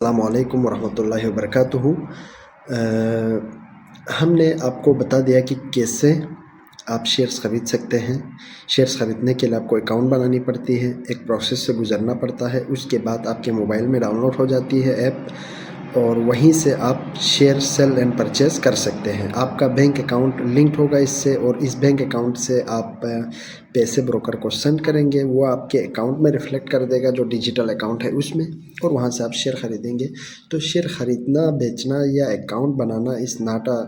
अस्सलामुअलैकुम वरहमतुल्लाहि वबरकातुहू। हमने आपको बता दिया कि कैसे आप शेयर्स ख़रीद सकते हैं। शेयर्स ख़रीदने के लिए आपको अकाउंट बनानी पड़ती है, एक प्रोसेस से गुज़रना पड़ता है। उसके बाद आपके मोबाइल में डाउनलोड हो जाती है ऐप और वहीं से आप शेयर सेल एंड परचेज़ कर सकते हैं। आपका बैंक अकाउंट लिंक्ड होगा इससे और इस बैंक अकाउंट से आप पैसे ब्रोकर को सेंड करेंगे, वो आपके अकाउंट में रिफ्लेक्ट कर देगा जो डिजिटल अकाउंट है उसमें, और वहाँ से आप शेयर ख़रीदेंगे। तो शेयर ख़रीदना, बेचना या account banana is not a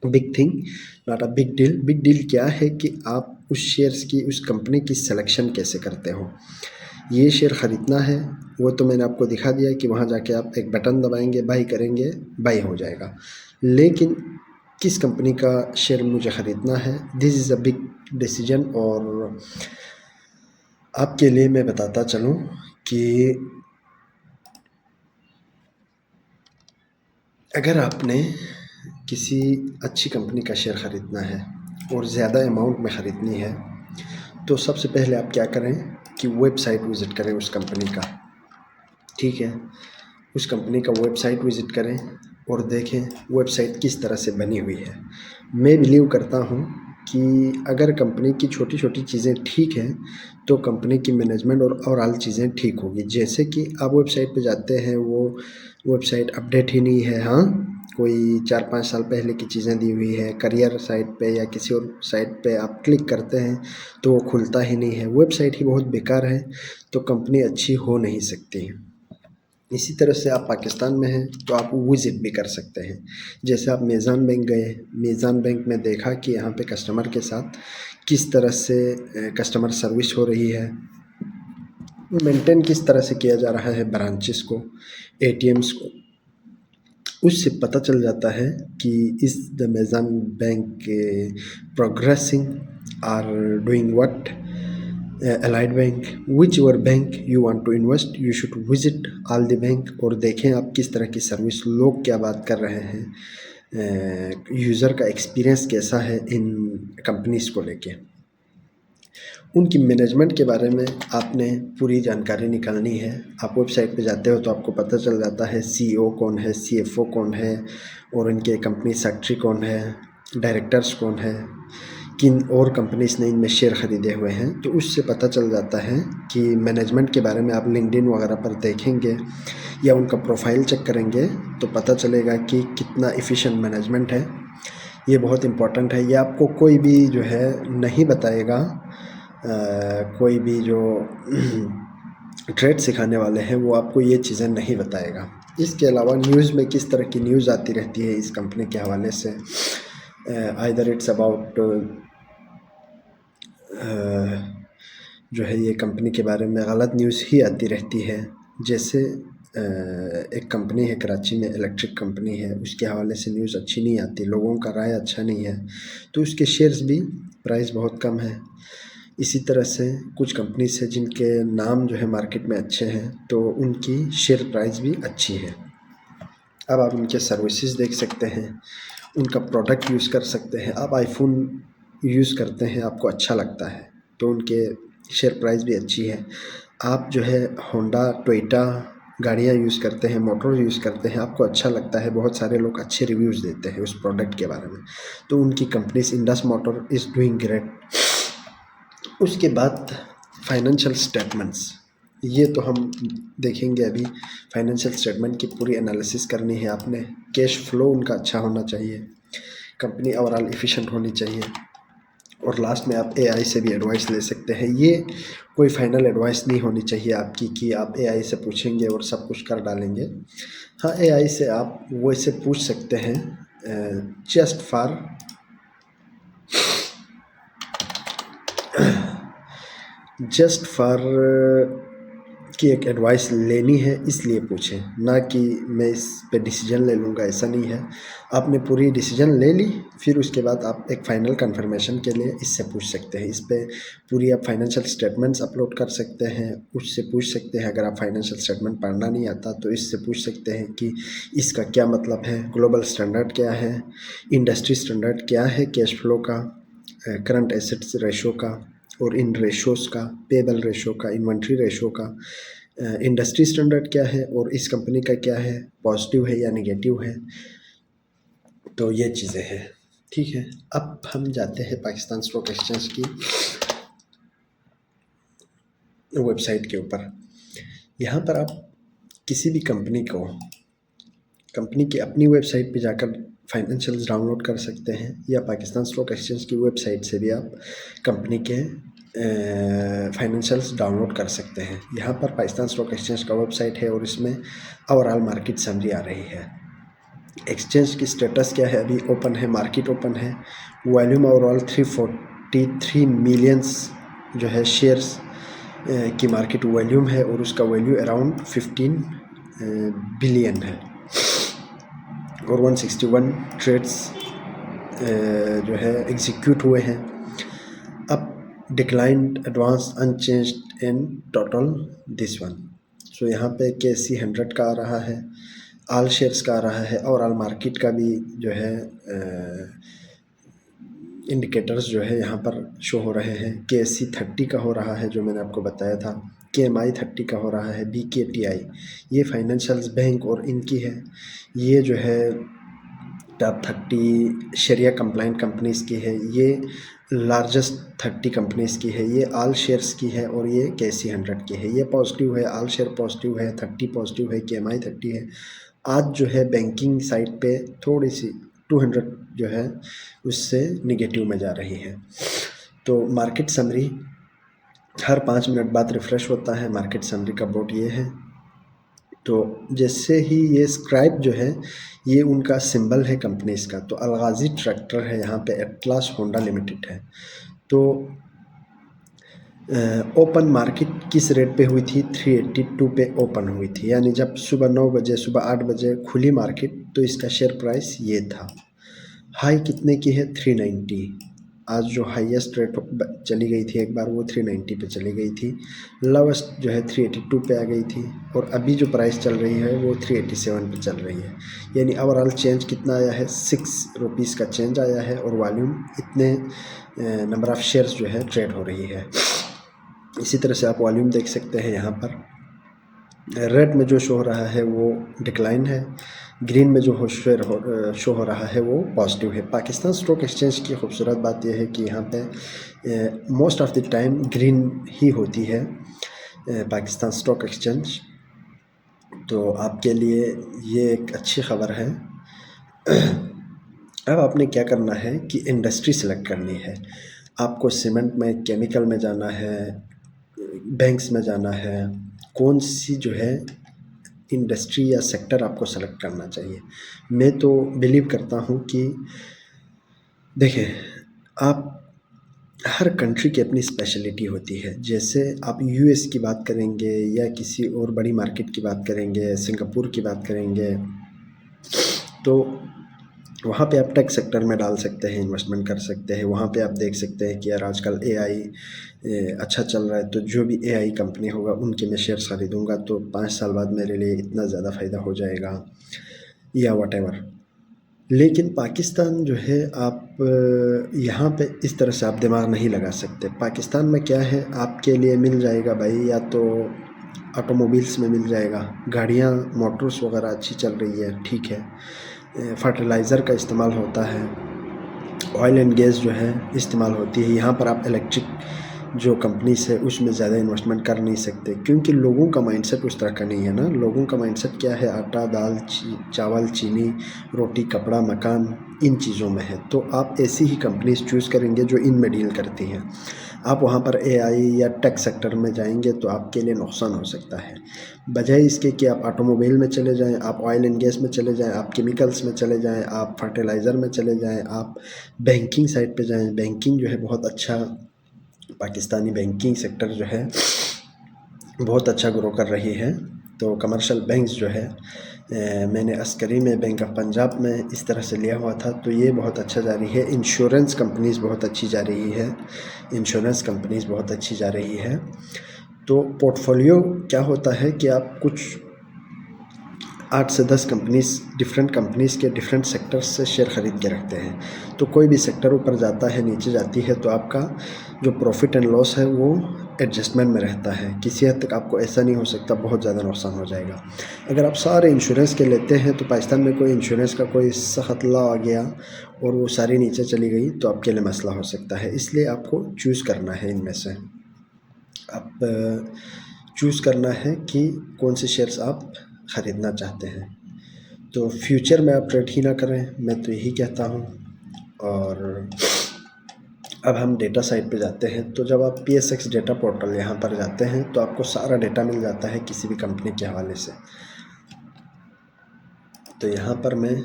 big thing, not a big deal. Big deal क्या है कि आप उस शेयर्स की, उस कंपनी की सिलेक्शन कैसे करते हो। ये शेयर ख़रीदना है वो तो मैंने आपको दिखा दिया कि वहाँ जाके आप एक बटन दबाएंगे, बाई करेंगे, बाई हो जाएगा। लेकिन किस कंपनी का शेयर मुझे ख़रीदना है, this is a big decision. और आपके लिए मैं बताता चलूँ कि अगर आपने किसी अच्छी कंपनी का शेयर ख़रीदना है और ज़्यादा अमाउंट में ख़रीदनी है, तो सबसे पहले आप क्या करें कि वेबसाइट विज़िट करें उस कंपनी का। ठीक है, उस कंपनी का वेबसाइट विज़िट करें और देखें वेबसाइट किस तरह से बनी हुई है। मैं बिलीव करता हूँ कि अगर कंपनी की छोटी छोटी चीज़ें ठीक हैं तो कंपनी की मैनेजमेंट और ओवरऑल चीज़ें ठीक होगी। जैसे कि आप वेबसाइट पे जाते हैं, वो वेबसाइट अपडेट ही नहीं है। हाँ, कोई 4-5 साल पहले की चीज़ें दी हुई है। करियर साइट पे या किसी और साइट पे आप क्लिक करते हैं तो वो खुलता ही नहीं है, वेबसाइट ही बहुत बेकार है, तो कंपनी अच्छी हो नहीं सकती। इसी तरह से आप पाकिस्तान में हैं तो आप विज़िट भी कर सकते हैं। जैसे आप मेज़ान बैंक गए, मेज़ान बैंक में देखा कि यहाँ पे कस्टमर के साथ किस तरह से कस्टमर सर्विस हो रही है, मेंटेन किस तरह से किया जा रहा है ब्रांचेस को, एटीएम्स को। उससे पता चल जाता है कि इस the Meezan bank progressing are doing what. Allied Bank, which ever bank you want to invest, you should visit all the bank और देखें आप किस तरह की सर्विस, लोग क्या बात कर रहे हैं, यूज़र का एक्सपीरियंस कैसा है इन कंपनीज़ को लेके। उनकी मैनेजमेंट के बारे में आपने पूरी जानकारी निकालनी है। आप वेबसाइट पे जाते हो तो आपको पता चल जाता है सीईओ कौन है, सीएफओ कौन है और इनके कंपनी सेक्रेटरी कौन है, डायरेक्टर्स कौन है, किन और कंपनीज़ ने इनमें शेयर ख़रीदे हुए हैं। तो उससे पता चल जाता है कि मैनेजमेंट के बारे में आप लिंक्डइन वगैरह पर देखेंगे या उनका प्रोफाइल चेक करेंगे तो पता चलेगा कि कितना एफिशिएंट मैनेजमेंट है। ये बहुत इम्पोर्टेंट है। ये आपको कोई भी जो है नहीं बताएगा, कोई भी जो ट्रेड सिखाने वाले हैं वो आपको ये चीज़ें नहीं बताएगा। इसके अलावा न्यूज़ में किस तरह की न्यूज़ आती रहती है इस कंपनी के हवाले से, आइदर इट्स अबाउट जो है ये कंपनी के बारे में गलत न्यूज़ ही आती रहती है। जैसे एक कंपनी है कराची में, इलेक्ट्रिक कंपनी है, उसके हवाले से न्यूज़ अच्छी नहीं आती, लोगों का राय अच्छा नहीं है, तो उसके शेयर्स भी प्राइस बहुत कम है। इसी तरह से कुछ कंपनीज है जिनके नाम जो है मार्केट में अच्छे हैं तो उनकी शेयर प्राइस भी अच्छी है। अब आप उनके सर्विसेज देख सकते हैं, उनका प्रोडक्ट यूज़ कर सकते हैं। आप आईफोन यूज़ करते हैं, आपको अच्छा लगता है तो उनके शेयर प्राइस भी अच्छी है। आप जो है होंडा, टोयोटा गाड़ियाँ यूज़ करते हैं, मोटर यूज़ करते हैं, आपको अच्छा लगता है, बहुत सारे लोग अच्छे रिव्यूज़ देते हैं उस प्रोडक्ट के बारे में, तो उनकी companies Indus motor is doing great. उसके बाद फाइनेंशियल स्टेटमेंट्स, ये तो हम देखेंगे अभी। फाइनेंशियल स्टेटमेंट की पूरी एनालिसिस करनी है आपने। कैश फ्लो उनका अच्छा होना चाहिए, कंपनी ओवरऑल एफिशिएंट होनी चाहिए, और लास्ट में आप एआई से भी एडवाइस ले सकते हैं। ये कोई फाइनल एडवाइस नहीं होनी चाहिए आपकी कि आप एआई से पूछेंगे और सब कुछ कर डालेंगे। हाँ, एआई से आप वैसे पूछ सकते हैं जस्ट फॉर कि एक एडवाइस लेनी है इसलिए पूछें, ना कि मैं इस पे डिसीजन ले लूँगा, ऐसा नहीं है। आपने पूरी डिसीजन ले ली, फिर उसके बाद आप एक फ़ाइनल कंफर्मेशन के लिए इससे पूछ सकते हैं। इस पे पूरी आप फाइनेंशियल स्टेटमेंट्स अपलोड कर सकते हैं, उससे पूछ सकते हैं। अगर आप फाइनेंशियल स्टेटमेंट पढ़ना नहीं आता तो इससे पूछ सकते हैं कि इसका क्या मतलब है, ग्लोबल स्टैंडर्ड क्या है, इंडस्ट्री स्टैंडर्ड क्या है, कैश फ्लो का, करंट एसेट्स रेशो का और इन रेशोज़ का, पेबल रेशो का, इन्वेंट्री रेशो का, इंडस्ट्री स्टैंडर्ड क्या है और इस कंपनी का क्या है, पॉजिटिव है या नेगेटिव है। तो ये चीज़ें हैं, ठीक है। अब हम जाते हैं पाकिस्तान स्टॉक एक्सचेंज की वेबसाइट के ऊपर। यहाँ पर आप किसी भी कंपनी की अपनी वेबसाइट पे जाकर फाइनेंशियल्स डाउनलोड कर सकते हैं, या पाकिस्तान स्टॉक एक्सचेंज की वेबसाइट से भी आप कंपनी के फाइनेंशियल्स डाउनलोड कर सकते हैं। यहाँ पर पाकिस्तान स्टॉक एक्सचेंज का वेबसाइट है और इसमें ओवरऑल मार्केट समरी आ रही है। एक्सचेंज की स्टेटस क्या है, अभी ओपन है, मार्केट ओपन है। वॉल्यूम ओवरऑल 343 मिलियंस जो है शेयर्स की मार्केट वॉल्यूम है और उसका वैल्यू अराउंड 15 बिलियन है और 161 ट्रेड्स जो है एग्जीक्यूट हुए हैं। अब declined advance unchanged in total this one. So यहाँ पे KSE 100 का आ रहा है, ऑल शेयर्स का आ रहा है और ऑल मार्केट का भी जो है इंडिकेटर्स जो है यहाँ पर शो हो रहे हैं। KSE 30 का हो रहा है जो मैंने आपको बताया था, KMI 30 का हो रहा है, BKTI ये फाइनेंशियल्स बैंक और इनकी है। ये जो है टॉप 30 शरिया कंप्लाइंट कंपनीज़ की है, ये लार्जेस्ट 30 कंपनीज़ की है, ये ऑल शेयर्स की है और ये KSE 100 की है। ये पॉजिटिव है, ऑल शेयर पॉजिटिव है, 30 पॉजिटिव है, KMI 30 है। आज जो है बैंकिंग साइड पे थोड़ी सी 200 जो है उससे निगेटिव में जा रही है। तो मार्केट समरी हर 5 मिनट बाद रिफ़्रेश होता है। मार्केट समरी का बोर्ड ये है। तो जैसे ही ये स्क्राइब जो है ये उनका सिंबल है कंपनीज़ का। तो अलगाज़ी ट्रैक्टर है, यहाँ पे एटलास होंडा लिमिटेड है। तो ओपन मार्केट किस रेट पे हुई थी, 382 पे ओपन हुई थी, यानी जब सुबह 9 बजे सुबह 8 बजे खुली मार्केट तो इसका शेयर प्राइस ये था। हाई कितने की है, 390। आज जो हाईएस्ट रेट चली गई थी एक बार वो 390 पे चली गई थी। लोवेस्ट जो है 382 पे आ गई थी और अभी जो प्राइस चल रही है वो 387 पे चल रही है। यानी ओवरऑल चेंज कितना आया है, 6 रुपीज़ का चेंज आया है और वॉल्यूम इतने नंबर ऑफ़ शेयर्स जो है ट्रेड हो रही है। इसी तरह से आप वॉल्यूम देख सकते हैं। यहाँ पर रेड में जो शो हो रहा है वो डिक्लाइन है, ग्रीन में जो शो हो रहा है वो पॉजिटिव है। पाकिस्तान स्टॉक एक्सचेंज की खूबसूरत बात यह है कि यहाँ पे most of the time green ही होती है पाकिस्तान स्टॉक एक्सचेंज। तो आपके लिए ये एक अच्छी ख़बर है। अब आपने क्या करना है कि इंडस्ट्री सेलेक्ट करनी है। आपको सीमेंट में, केमिकल में जाना है, बैंक्स में जाना है, कौन सी जो है इंडस्ट्री या सेक्टर आपको सेलेक्ट करना चाहिए। मैं तो बिलीव करता हूँ कि देखिए, आप हर कंट्री की अपनी स्पेशलिटी होती है। जैसे आप US की बात करेंगे या किसी और बड़ी मार्केट की बात करेंगे, सिंगापुर की बात करेंगे, तो वहाँ पे आप टेक सेक्टर में डाल सकते हैं, इन्वेस्टमेंट कर सकते हैं। वहाँ पे आप देख सकते हैं कि यार आजकल AI अच्छा चल रहा है, तो जो भी AI कंपनी होगा उनके मैं शेयर्स ख़रीदूँगा तो 5 साल बाद मेरे लिए इतना ज़्यादा फ़ायदा हो जाएगा या व्हाटएवर। लेकिन पाकिस्तान जो है आप यहाँ पे इस तरह से आप दिमाग नहीं लगा सकते। पाकिस्तान में क्या है, आपके लिए मिल जाएगा भाई, या तो ऑटोमोबाइल्स में मिल जाएगा, गाड़ियाँ मोटर्स वगैरह अच्छी चल रही है, ठीक है। फर्टिलाइज़र का इस्तेमाल होता है, ऑयल एंड गैस जो है इस्तेमाल होती है। यहाँ पर आप इलेक्ट्रिक जो कंपनीज़ है उसमें ज़्यादा इन्वेस्टमेंट कर नहीं सकते, क्योंकि लोगों का माइंडसेट उस तरह का नहीं है ना। लोगों का माइंडसेट क्या है, आटा, दाल, चावल, चीनी, रोटी, कपड़ा, मकान, इन चीज़ों में है। तो आप ऐसी ही कंपनीज़ चूज़ करेंगे जो इनमें डील करती हैं। आप वहाँ पर AI या टेक सेक्टर में जाएंगे तो आपके लिए नुकसान हो सकता है। बजाय इसके कि आप ऑटोमोबाइल में चले जाएं, आप ऑयल एंड गैस में चले जाएं, आप केमिकल्स में चले जाएं, आप फर्टिलाइज़र में चले जाएं, आप बैंकिंग साइड पे जाएं। बैंकिंग जो है बहुत अच्छा, पाकिस्तानी बैंकिंग सेक्टर जो है बहुत अच्छा ग्रो कर रही है। तो कमर्शियल बैंक्स जो है मैंने अस्करी में, बैंक ऑफ पंजाब में इस तरह से लिया हुआ था, तो ये बहुत अच्छा जा रही है। इंश्योरेंस कंपनीज़ बहुत अच्छी जा रही है, इंश्योरेंस कंपनीज़ बहुत अच्छी जा रही है। तो पोर्टफोलियो क्या होता है कि आप कुछ 8 से 10 कंपनीज़, डिफरेंट कंपनीज़ के डिफरेंट सेक्टर्स से शेयर ख़रीद के रखते हैं। तो कोई भी सेक्टर ऊपर जाता है, नीचे जाती है, तो आपका जो प्रॉफिट एंड लॉस है वो एडजस्टमेंट में रहता है। किसी हद तक आपको ऐसा नहीं हो सकता बहुत ज़्यादा नुकसान हो जाएगा। अगर आप सारे इंश्योरेंस के लेते हैं तो पाकिस्तान में कोई इंश्योरेंस का कोई सख्त लॉ आ गया और वो सारी नीचे चली गई तो आपके लिए मसला हो सकता है। इसलिए आपको चूज़ करना है, इनमें से आप चूज़ करना है कि कौन से शेयर्स आप ख़रीदना चाहते हैं। तो फ्यूचर में आप ट्रेड ही ना करें, मैं तो यही कहता हूँ। और अब हम डेटा साइट पे जाते हैं। तो जब आप PSX डेटा पोर्टल यहाँ पर जाते हैं तो आपको सारा डेटा मिल जाता है किसी भी कंपनी के हवाले से। तो यहाँ पर मैं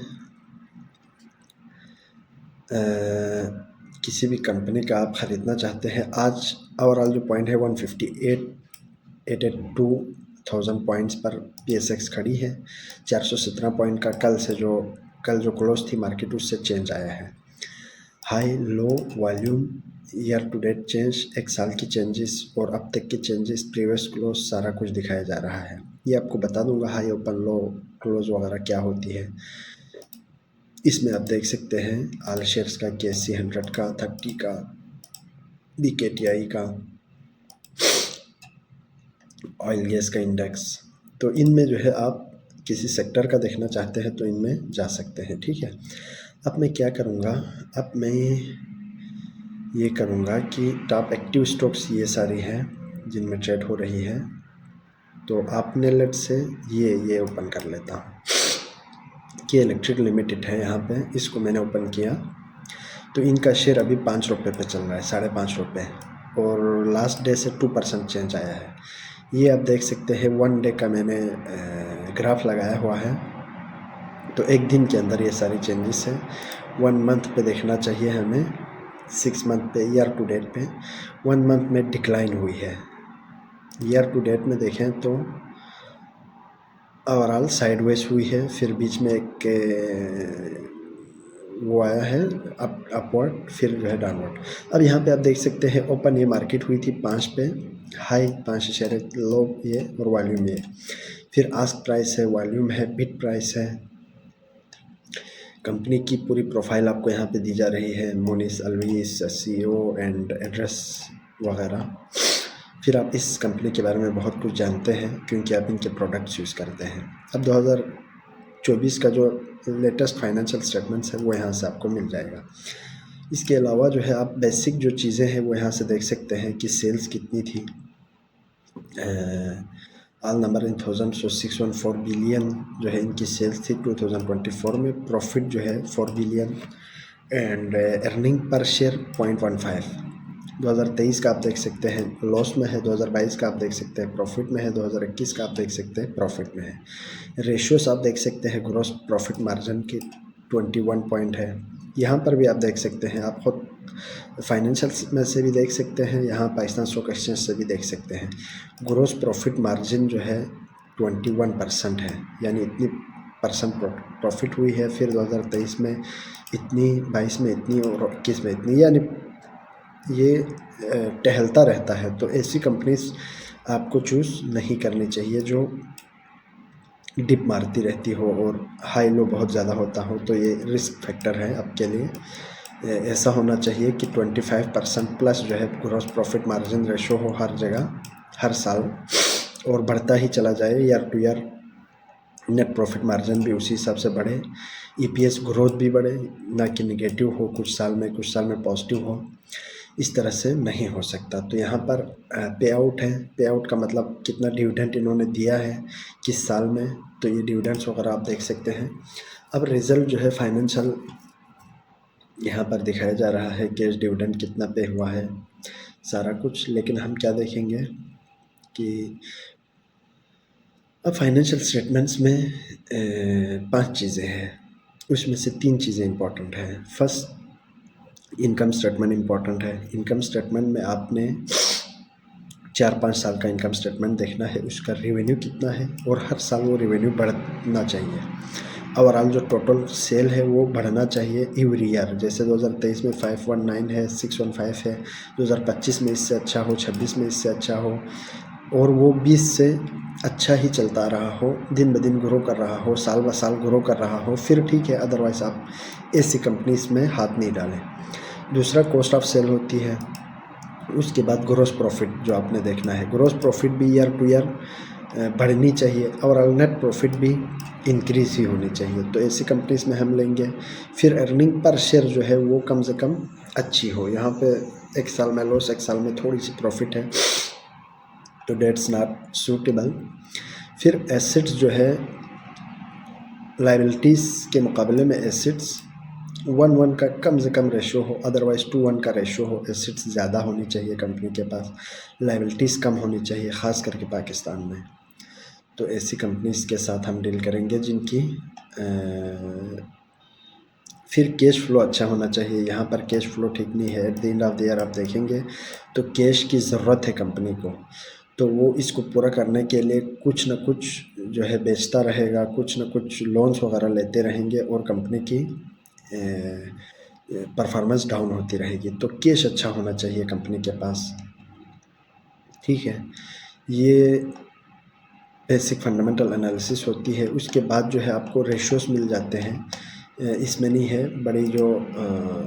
किसी भी कंपनी का आप ख़रीदना चाहते हैं, आज ओवरऑल जो पॉइंट है 158,882,000 पॉइंट्स पर PSX खड़ी है। 417 पॉइंट का कल जो क्लोज थी मार्केट उससे चेंज आया है। High low volume year to date change, एक साल की चेंजेस और अब तक के चेंजेस, प्रीवियस क्लोज, सारा कुछ दिखाया जा रहा है। ये आपको बता दूंगा हाई ओपन लो क्लोज वगैरह क्या होती है। इसमें आप देख सकते हैं ऑल शेयर्स का, KSE 100 का, 30 का, BKTI का, ऑयल गैस का इंडेक्स। तो इनमें जो है आप किसी सेक्टर का देखना चाहते हैं तो इनमें जा सकते हैं, ठीक है। अब मैं क्या करूँगा, अब मैं ये करूँगा कि टॉप एक्टिव स्टॉक्स ये सारी हैं जिनमें ट्रेड हो रही है। तो आपने लेट से ये ओपन कर लेता हूँ कि इलेक्ट्रिक लिमिटेड है यहाँ पे, इसको मैंने ओपन किया तो इनका शेयर अभी 5 रुपये पे चल रहा है, 5.5 रुपये, और लास्ट डे से 2% चेंज आया है। ये आप देख सकते हैं 1 डे का मैंने ग्राफ लगाया हुआ है। तो एक दिन के अंदर ये सारी चेंजेस है। 1 मंथ पे देखना चाहिए हमें, 6 मंथ पे, ईयर टू डेट पे। 1 मंथ में डिक्लाइन हुई है। ईयर टू डेट में देखें तो ओवरऑल साइडवेज हुई है, फिर बीच में एक वो आया है अपवर्ड, फिर जो है डाउनवर्ड। अब यहाँ पे आप देख सकते हैं ओपन ये मार्केट हुई थी 5 पे, हाई 5 शेयर, लो ये और वॉल्यूम ये, फिर आस्क प्राइस है, वॉल्यूम है, बिड प्राइस है। कंपनी की पूरी प्रोफाइल आपको यहाँ पे दी जा रही है, मोनिस अलवीस, CEO एंड एड्रेस वगैरह। फिर आप इस कंपनी के बारे में बहुत कुछ जानते हैं क्योंकि आप इनके प्रोडक्ट्स यूज़ करते हैं। अब 2024 का जो लेटेस्ट फाइनेंशियल स्टेटमेंट्स है वो यहाँ से आपको मिल जाएगा। इसके अलावा जो है आप बेसिक जो चीज़ें हैं वो यहाँ से देख सकते हैं कि सेल्स कितनी थी, all number in thousand, so 614 billion जो है इनकी सेल्स थी 2024 में। प्रॉफिट जो है 4 billion and earning per share 0.15। 2023 का आप देख सकते हैं लॉस में है, 2022 का आप देख सकते हैं प्रॉफिट में है, 2021 का आप देख सकते हैं प्रॉफिट में है। रेशियोस आप देख सकते हैं ग्रॉस प्रॉफिट मार्जिन की 21 पॉइंट है। यहाँ पर भी आप देख सकते हैं, आप खुद फाइनेंशियल में से भी देख सकते हैं, यहाँ पाकिस्तान स्टॉक एक्सचेंज से भी देख सकते हैं। ग्रॉस प्रॉफिट मार्जिन जो है 21% है, यानी इतनी % प्रॉफिट हुई है। फिर 2023 में इतनी, 22 में इतनी और 21 में इतनी, यानी ये टहलता रहता है। तो ऐसी कंपनीज आपको चूज़ नहीं करनी चाहिए जो डिप मारती रहती हो और हाई लो बहुत ज़्यादा होता हो, तो ये रिस्क फैक्टर है आपके लिए। ऐसा होना चाहिए कि 25% प्लस जो है ग्रॉस प्रॉफिट मार्जिन रेशो हो हर जगह, हर साल, और बढ़ता ही चला जाए। Year two year net profit margin भी उसी हिसाब से बढ़े, EPS ग्रोथ भी बढ़े, ना कि निगेटिव हो, कुछ साल में पॉजिटिव हो। इस तरह से नहीं हो सकता। तो यहाँ पर पे आउट है, पे आउट का मतलब कितना डिविडेंड इन्होंने दिया है किस साल में, तो ये डिविडेंड्स वगैरह आप देख सकते हैं। अब रिज़ल्ट जो है फाइनेंशियल यहाँ पर दिखाया जा रहा है, कैश डिविडेंड कितना पे हुआ है, सारा कुछ। लेकिन हम क्या देखेंगे कि अब फाइनेंशियल स्टेटमेंट्स में 5 चीज़ें हैं, उसमें से 3 चीज़ें इंपॉर्टेंट हैं। फर्स्ट, इनकम स्टेटमेंट इम्पॉर्टेंट है। इनकम स्टेटमेंट में आपने 4-5 साल का इनकम स्टेटमेंट देखना है, उसका रेवेन्यू कितना है और हर साल वो रेवेन्यू बढ़ना चाहिए। ओवरऑल जो टोटल सेल है वो बढ़ना चाहिए एवरी ईयर। जैसे 2023 में 519 है, 615 है, 2025 में इससे अच्छा हो, 26 में इससे अच्छा हो, और वो 20 से अच्छा ही चलता रहा हो, दिन ब दिन ग्रो कर रहा हो, साल ब साल ग्रो कर रहा हो, फिर ठीक है। अदरवाइज़ आप ऐसी कंपनीज में हाथ नहीं डालें। दूसरा, कॉस्ट ऑफ सेल होती है, उसके बाद ग्रॉस प्रॉफिट जो आपने देखना है, ग्रॉस प्रॉफिट भी ईयर टू ईयर बढ़नी चाहिए और नेट प्रॉफिट भी इंक्रीज़ ही होनी चाहिए। तो ऐसी कंपनीज में हम लेंगे। फिर अर्निंग पर शेयर जो है वो कम से कम अच्छी हो। यहाँ पे एक साल में लॉस, एक साल में थोड़ी सी प्रॉफिट है, तो डेट्स नॉट सूटेबल। फिर एसेट्स जो है, लाइबिलिटीज़ के मुकाबले में एसेट्स 1:1 का कम से कम रेशो हो, अदरवाइज़ 2:1 का रेशो हो। एसेट्स ज़्यादा होनी चाहिए कंपनी के पास, लाइबिलिटीज़ कम होनी चाहिए, ख़ास करके पाकिस्तान में। तो ऐसी कंपनीज़ के साथ हम डील करेंगे जिनकी फिर कैश फ्लो अच्छा होना चाहिए। यहाँ पर कैश फ्लो ठीक नहीं है। At the end of the year आप देखेंगे तो कैश की ज़रूरत है कंपनी को, तो वो इसको पूरा करने के लिए कुछ न कुछ जो है बेचता रहेगा, कुछ न कुछ लोन्स वगैरह लेते रहेंगे और कंपनी की परफॉर्मेंस डाउन होती रहेगी। तो कैश अच्छा होना चाहिए कंपनी के पास, ठीक है। ये बेसिक फंडामेंटल एनालिसिस होती है। उसके बाद जो है आपको रेशियोज मिल जाते हैं। इसमें नहीं है बड़ी जो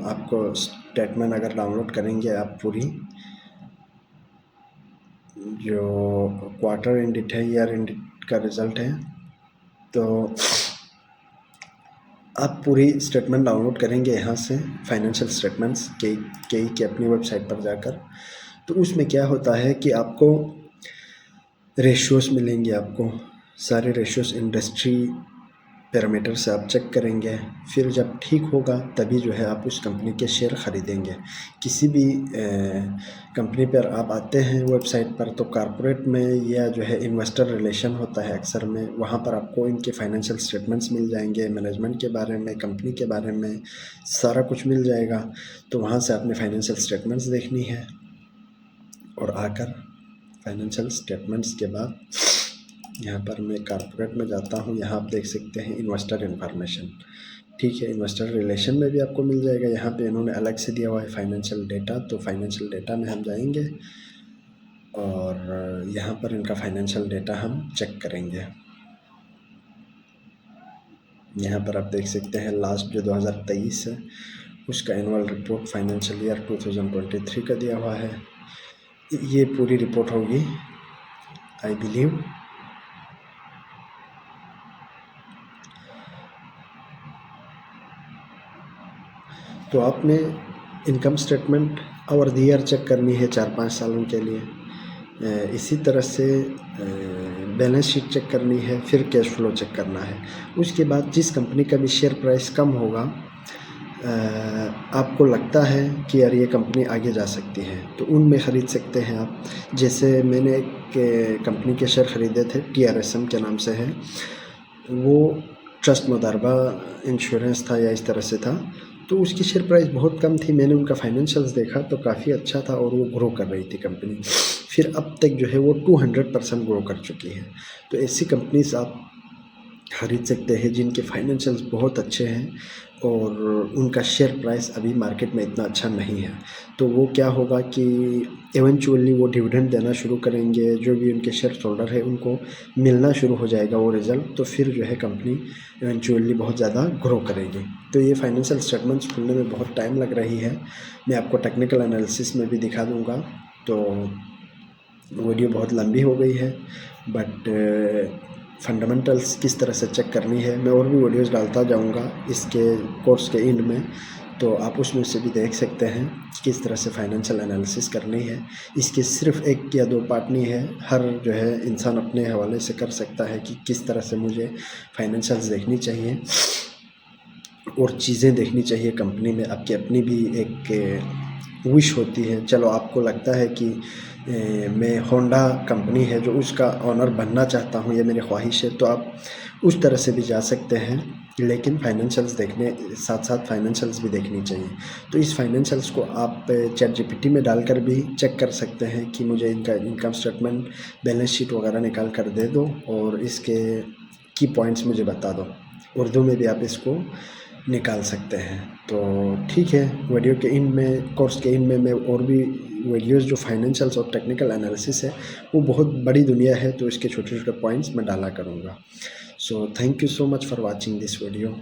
आपको स्टेटमेंट अगर डाउनलोड करेंगे आप पूरी, जो क्वार्टर एंडिट है, ईयर एंडिट का रिज़ल्ट है, तो आप पूरी स्टेटमेंट डाउनलोड करेंगे यहाँ से, फाइनेंशियल स्टेटमेंट्स के अपनी वेबसाइट पर जाकर। तो उसमें क्या होता है कि आपको रेशियोज़ मिलेंगे, आपको सारे रेशियोज़ इंडस्ट्री पैरामीटर से आप चेक करेंगे। फिर जब ठीक होगा तभी जो है आप उस कंपनी के शेयर ख़रीदेंगे। किसी भी कंपनी पर आप आते हैं वेबसाइट पर, तो कॉर्पोरेट में या जो है इन्वेस्टर रिलेशन होता है अक्सर में, वहाँ पर आपको इनके फाइनेंशियल स्टेटमेंट्स मिल जाएंगे, मैनेजमेंट के बारे में, कंपनी के बारे में सारा कुछ मिल जाएगा। तो वहाँ से आपने फाइनेंशियल स्टेटमेंट्स देखनी है और आकर फाइनेंशियल स्टेटमेंट्स के बाद यहाँ पर मैं कॉर्पोरेट में जाता हूँ। यहाँ आप देख सकते हैं इन्वेस्टर इन्फॉर्मेशन, ठीक है। इन्वेस्टर रिलेशन में भी आपको मिल जाएगा। यहाँ पे इन्होंने अलग से दिया हुआ है फाइनेंशियल डेटा, तो फाइनेंशियल डेटा में हम जाएंगे और यहाँ पर इनका फाइनेंशियल डेटा हम चेक करेंगे। यहाँ पर आप देख सकते हैं लास्ट जो 2023 है उसका एनुअल रिपोर्ट फाइनेंशियल ईयर 2023 का दिया हुआ है। ये पूरी रिपोर्ट होगी आई बिलीव। तो आपने इनकम स्टेटमेंट और द ईयर चेक करनी है 4-5 सालों के लिए। इसी तरह से बैलेंस शीट चेक करनी है, फिर कैश फ्लो चेक करना है। उसके बाद जिस कंपनी का भी शेयर प्राइस कम होगा, आपको लगता है कि यार ये कंपनी आगे जा सकती है, तो उनमें ख़रीद सकते हैं आप। जैसे मैंने एक कंपनी के शेयर ख़रीदे थे, TRSM के नाम से है, वो ट्रस्ट मुदारबा इंश्योरेंस था या इस तरह से था। तो उसकी शेयर प्राइस बहुत कम थी। मैंने उनका फाइनेंशियल्स देखा तो काफ़ी अच्छा था और वो ग्रो कर रही थी कंपनी। फिर अब तक जो है वो 200% ग्रो कर चुकी है। तो ऐसी कंपनीज आप खरीद सकते हैं जिनके फाइनेंशियल्स बहुत अच्छे हैं और उनका शेयर प्राइस अभी मार्केट में इतना अच्छा नहीं है। तो वो क्या होगा कि इवेंचुअली वो डिविडेंड देना शुरू करेंगे, जो भी उनके शेयर होल्डर है उनको मिलना शुरू हो जाएगा वो रिज़ल्ट। तो फिर जो है कंपनी इवेंचुअली बहुत ज़्यादा ग्रो करेगी। तो ये फाइनेंशियल स्टेटमेंट्स खुलने में बहुत टाइम लग रही है। मैं आपको टेक्निकल एनालिसिस में भी दिखा दूँगा। तो वीडियो बहुत लंबी हो गई है, बट फंडामेंटल्स किस तरह से चेक करनी है मैं और भी वीडियोस डालता जाऊंगा इसके कोर्स के एंड में, तो आप उसमें से भी देख सकते हैं कि किस तरह से फाइनेंशियल एनालिसिस करनी है। इसके सिर्फ 1 या 2 पार्ट नहीं है, हर जो है इंसान अपने हवाले से कर सकता है कि किस तरह से मुझे फाइनेंशियल्स देखनी चाहिए और चीज़ें देखनी चाहिए कंपनी में। आपकी अपनी भी एक विश होती है, चलो आपको लगता है कि मैं होंडा कंपनी है जो उसका ऑनर बनना चाहता हूँ, ये मेरी ख्वाहिश है, तो आप उस तरह से भी जा सकते हैं। लेकिन फाइनेंशियल्स देखने साथ साथ फाइनेंशियल्स भी देखनी चाहिए। तो इस फाइनेंशियल्स को आप ChatGPT में डालकर भी चेक कर सकते हैं कि मुझे इनका इनकम स्टेटमेंट, बैलेंस शीट वगैरह निकाल कर दे दो और इसके की पॉइंट्स मुझे बता दो। उर्दू में भी आप इसको निकाल सकते हैं। तो ठीक है, वीडियो के एंड में, कोर्स के एंड में मैं और भी वीडियोस जो फाइनेंशियल्स और टेक्निकल एनालिसिस है वो बहुत बड़ी दुनिया है, तो इसके छोटे छोटे पॉइंट्स मैं डाला करूँगा। So thank you so much for watching this video.